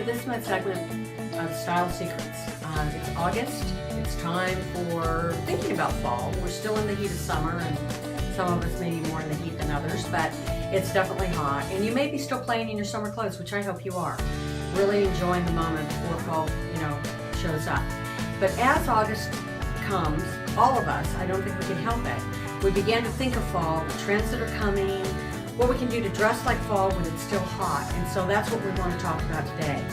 to this month's segment of Style Secrets. It's August. It's time for thinking about fall. We're still in the heat of summer, and some of us may be more in the heat than others, but it's definitely hot. And you may be still playing in your summer clothes, which I hope you are. Really enjoying the moment before fall, shows up. But as August comes, all of us, I don't think we can help it, we begin to think of fall, the trends that are coming, what we can do to dress like fall when it's still hot. And so that's what we want to talk about today.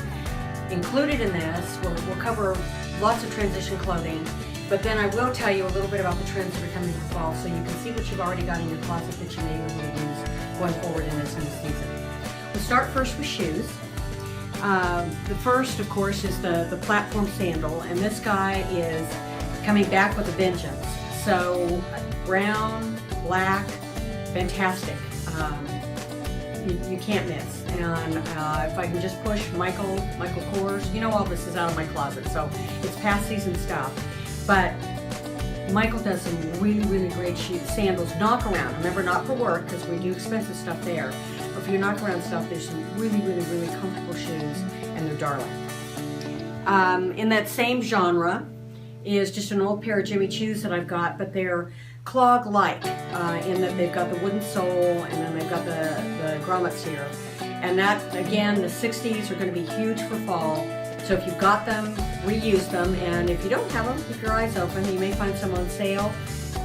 Included in this, we'll cover lots of transition clothing, but then I will tell you a little bit about the trends that are coming for fall, so you can see what you've already got in your closet that you may be able to use going forward in this new season. We'll start first with shoes. The first, of course, is the platform sandal, and this guy is coming back with a vengeance. So brown, black, fantastic. You can't miss. And if I can just push Michael Kors, all this is out of my closet, so it's past season stuff. But Michael does some really, really great sandals. Knock around. Remember, not for work, because we do expensive stuff there. But for your knock around stuff, there's some really, really, really comfortable shoes, and they're darling. In that same genre is just an old pair of Jimmy Choos that I've got, but they're clog-like in that they've got the wooden sole, and then they've got the grommets here. And that, again, the 60s are going to be huge for fall. So if you've got them, reuse them, and if you don't have them, keep your eyes open. You may find some on sale.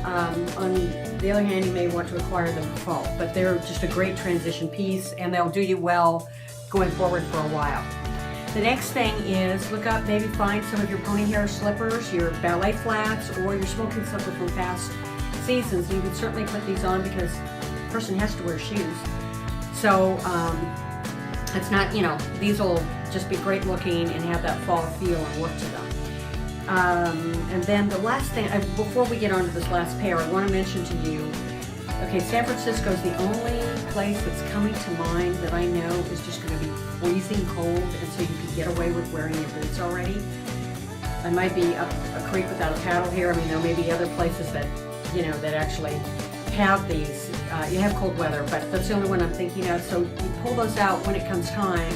On the other hand, you may want to acquire them for fall. But they're just a great transition piece, and they'll do you well going forward for a while. The next thing is look up, maybe find some of your pony hair slippers, your ballet flats, or your smoking slipper from past seasons. You can certainly put these on because the person has to wear shoes. So it's not, these will just be great looking and have that fall feel and look to them. And then the last thing, before we get on to this last pair, I want to mention to you, okay, San Francisco is the only place that's coming to mind that I know is just going to be freezing cold, and so you can get away with wearing your boots already. I might be up a creek without a paddle here. I mean, there may be other places that, that actually have these. You have cold weather, but that's the only one I'm thinking of. So you pull those out when it comes time,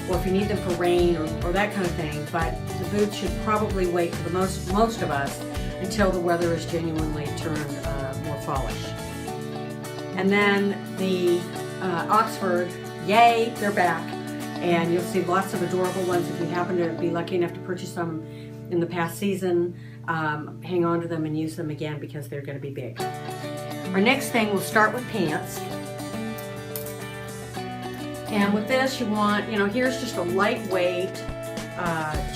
or if you need them for rain or that kind of thing. But the boots should probably wait for most of us until the weather is genuinely turned more fallish. And then the Oxford, yay, they're back. And you'll see lots of adorable ones. If you happen to be lucky enough to purchase them in the past season, hang on to them and use them again because they're going to be big. Our next thing, we'll start with pants. And with this, you want, here's just a lightweight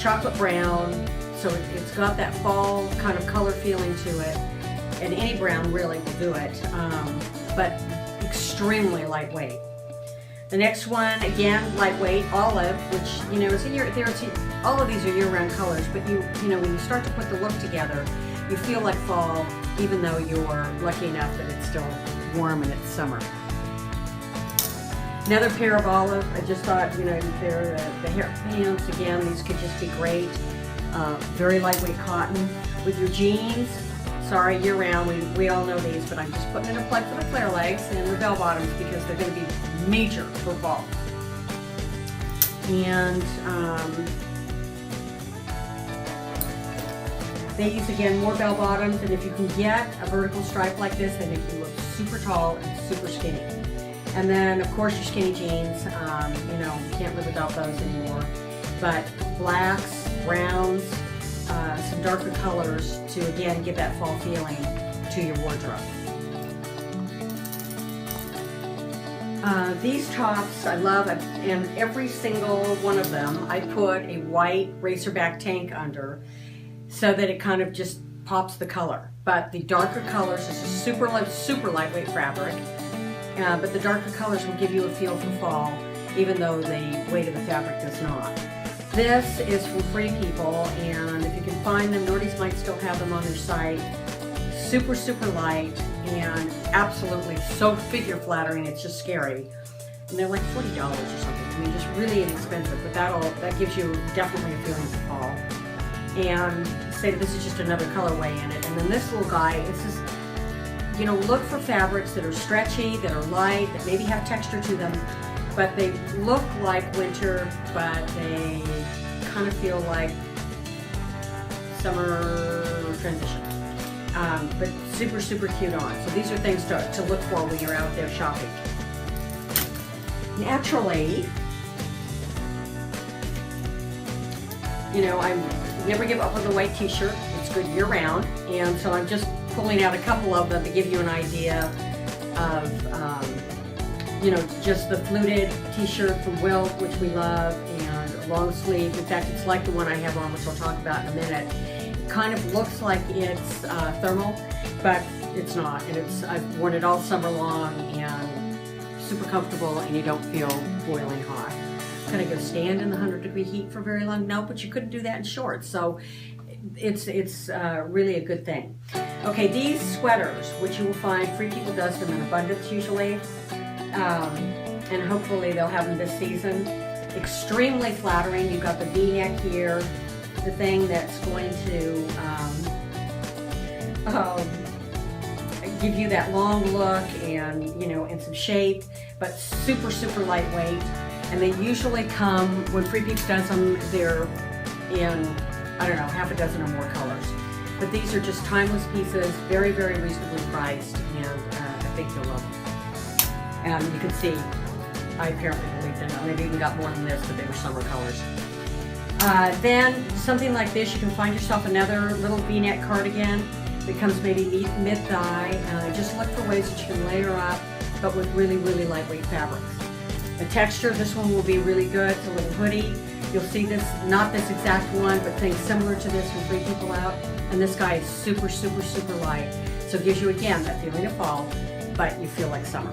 chocolate brown. So it's got that fall kind of color feeling to it. And any brown really will do it, but extremely lightweight. The next one, again, lightweight, olive, which, is all of these are year-round colors, but when you start to put the look together, you feel like fall, even though you're lucky enough that it's still warm and it's summer. Another pair of olive, I just thought, they're the hair pants, again, these could just be great. Very lightweight cotton. With your jeans, sorry, year-round, we all know these, but I'm just putting in a plug for the flare legs and the bell bottoms because they're going to be major for fall. And they use, again, more bell bottoms, and if you can get a vertical stripe like this, they make you look super tall and super skinny. And then, of course, your skinny jeans, can't live without those anymore. But blacks, browns, some darker colors to, again, give that fall feeling to your wardrobe. These tops I love, and every single one of them I put a white racerback tank under so that it kind of just pops the color. But the darker colors, this is super lightweight fabric, but the darker colors will give you a feel for fall, even though the weight of the fabric does not. This is from Free People, and if you can find them, Nordy's might still have them on their site. Super, super light, and absolutely so figure flattering, it's just scary. And they're like $40 or something. I mean, just really inexpensive, but that gives you definitely a feeling of fall. And say this is just another colorway in it. And then this little guy, this is, look for fabrics that are stretchy, that are light, that maybe have texture to them, but they look like winter, but they kind of feel like summer transition. But super, super cute on. So these are things to look for when you're out there shopping. Naturally, you know, I never give up on the white t-shirt. It's good year-round, and so I'm just pulling out a couple of them to give you an idea of, you know, just the fluted t-shirt from Wilt, which we love, and a long sleeve. In fact, it's like the one I have on, which I'll talk about in a minute. It kind of looks like it's thermal, but it's not, and I've worn it all summer long, and super comfortable, and you don't feel boiling hot. Gonna go stand in the 100-degree heat for very long? No, but you couldn't do that in shorts, so it's really a good thing. Okay, these sweaters, which you will find Free People does them in abundance usually, and hopefully they'll have them this season. Extremely flattering. You've got the V-neck here, the thing that's going to give you that long look and, you know, and some shape, but super, super lightweight. And they usually come, when Free Peeps does them, they're in, I don't know, half a dozen or more colors. But these are just timeless pieces, very, very reasonably priced, and I think you'll love them. You can see, I apparently believed in them. They've even got more than this, but they were summer colors. Then, something like this, you can find yourself another little V-neck cardigan that comes maybe mid-thigh. Just look for ways that you can layer up, but with really, really lightweight fabrics. The texture, this one will be really good. It's a little hoodie. You'll see this, not this exact one, but things similar to this from Free People out. And this guy is super, super, super light. So it gives you, again, that feeling of fall, but you feel like summer.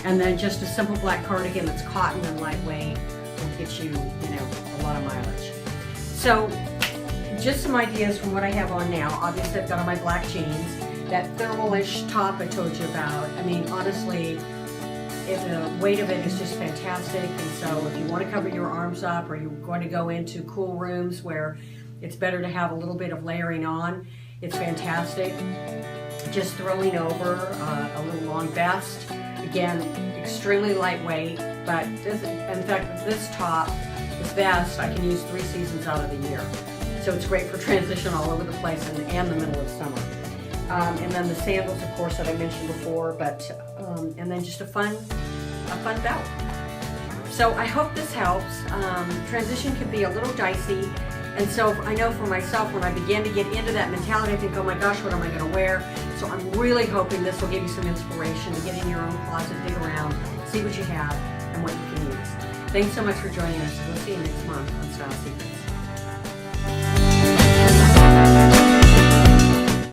And then just a simple black cardigan that's cotton and lightweight will get you, you know, a lot of mileage. So just some ideas from what I have on now. Obviously, I've got on my black jeans. That thermal-ish top I told you about. I mean, honestly, the weight of it is just fantastic, and so if you want to cover your arms up, or you're going to go into cool rooms where it's better to have a little bit of layering on, it's fantastic. Just throwing over a little long vest, again, extremely lightweight, but this, in fact, this top, this vest, I can use 3 seasons out of the year. So it's great for transition all over the place and the middle of summer. And then the sandals, of course, that I mentioned before, but and then just a fun belt. So I hope this helps. Transition can be a little dicey, and so I know for myself, when I begin to get into that mentality, I think, oh my gosh, what am I going to wear? So I'm really hoping this will give you some inspiration to get in your own closet, dig around, see what you have and what you can use. Thanks so much for joining us. We'll see you next month on Style Secrets.